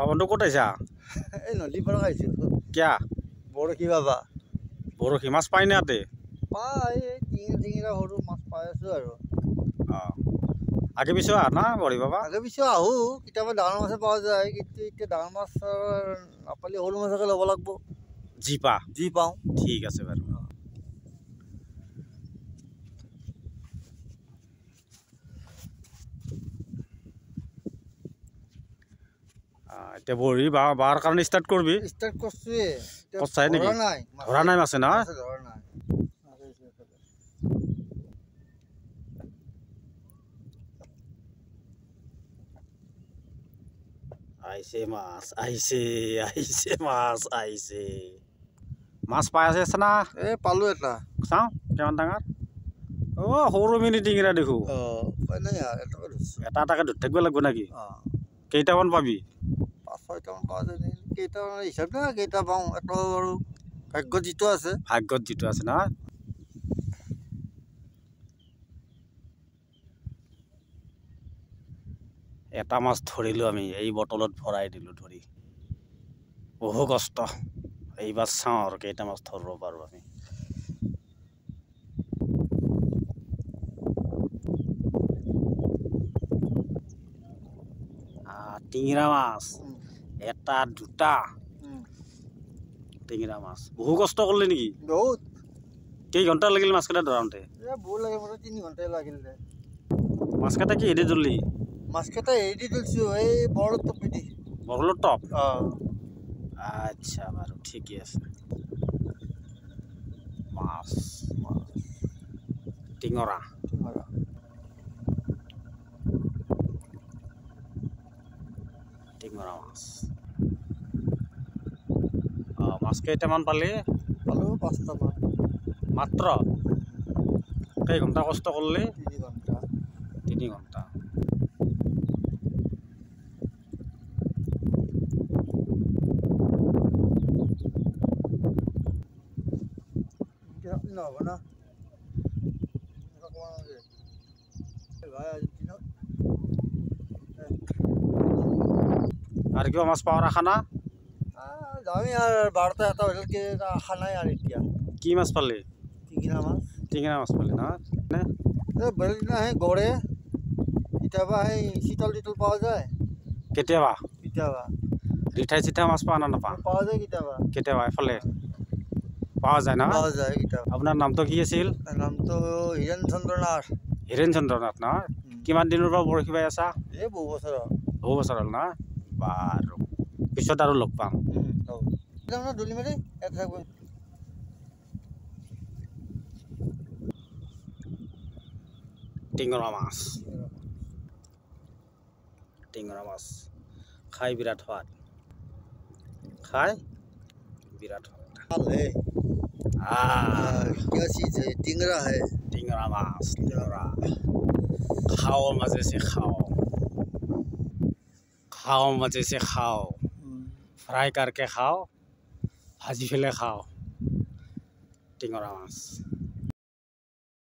বন্ধু ক'ত আহিছা? এই নদীৰ পৰা আহিছোঁ। কিয়া বৰশী বাবা। বৰশী মাছ পাই নে ইয়াতে? পাই টিঙৰা সৰু মাছ পাই আছোঁ আৰু। আগে পিছে আহা না বৰশী বাবা? আগে পিছে আহোঁ, কেতিয়াবা ডাঙৰ মাছে পোৱা যায়, কিন্তু এতিয়া ডাঙৰ মাছ নাপালে সৰু মাছকে ল'ব লাগিব। যি পাওঁ। ঠিক আছে বাৰু। এতিয়া বৰশী বাৰ কাৰণে ষ্টাৰ্ট কৰিবি? ষ্টাৰ্ট কৰিছোঁৱে। কচাই নেকি? ধৰা নাই মাছে না? ধৰা নাই। আহিছে মাছ, আহিছে মাছ আহিছে। মাছ পাই আছে না? এই পালোঁ এটা। চাওঁ কিমান ডাঙৰ। সৰু মিনি টিঙৰা দেখোঁ। এটা এটাকে ধৰি থাকিব লাগিব নেকি? কেইটামান পাবি? 5-6টামান পোৱা যায় নেকি? কেইটামান হিচাপ নাই, কেইটা পাওঁ এটা বাৰু ভাগ্যত যিটো আছে। ভাগ্যত যিটো আছে না? এটা মাছ ধৰিলোঁ আমি, এই বটলত ভৰাই দিলোঁ ধৰি। বহু কষ্ট। এইবাৰ চাওঁ আৰু কেইটা মাছ ধৰিব পাৰোঁ আমি। টিঙৰা মাছ এটা দুটা টিঙৰা মাছ। বহু কষ্ট কৰিলি নেকি? বহুত। কেইঘণ্টা লাগিল মাছকেইটা ধৰাওঁতে? বহুত লাগে, মোৰ 3 ঘণ্টাই লাগিল। মাছকেইটা কি হেৰি ধৰিলি? মাছকেইটা হেৰি দি ধৰিছোঁ, এই বৰলৰ টপি দি। বৰলৰ টপ? আচ্ছা বাৰু ঠিকে আছে। মাছ টিঙৰা মাছ। মাছ কেইটামান পালি? পালোঁ 5টামান। মাত্ৰ? কেইঘণ্টা কষ্ট কৰিলি? 3 ঘণ্টা। 3 ঘণ্টা। নহ'ব না। আৰু কিবা মাছ পোৱাৰ আশা না? যামেই আৰু 12টা 1টা বজালৈকে আশা নাই আৰু এতিয়া। কি মাছ পালি? টিঙৰা মাছ। টিঙৰা মাছ পালি না? বেলেগ দিনা সেই গড়ে, কেতিয়াবা সেই চিতল তিতল পোৱা যায়। কেতিয়াবা? ৰিঠাই চিঠাই মাছ পোৱা না নাপাওঁ? পোৱা যায় কেতিয়াবা। এফালে পোৱা যায় না? পোৱা যায় কেতিয়াবা। আপোনাৰ নামটো কি আছিল? নামটো হীৰেণ চন্দ্ৰ নাথ। হীৰেণ চন্দ্ৰ নাথ না? কিমান দিনৰ পৰা বৰশী বাই আছা? এই বহু বছৰ হ'ল। বহু বছৰ হ'ল না? বাৰু পিছত আৰু লগ পাম। দুলি মাৰি টিঙৰা মাছ খাই বিৰাট সোৱাদ। টিঙৰা হে টিঙৰা মাছ খাও मजे से खाओ फ्राई करके खाओ भाजी फेले खाओ टिङरा माছ।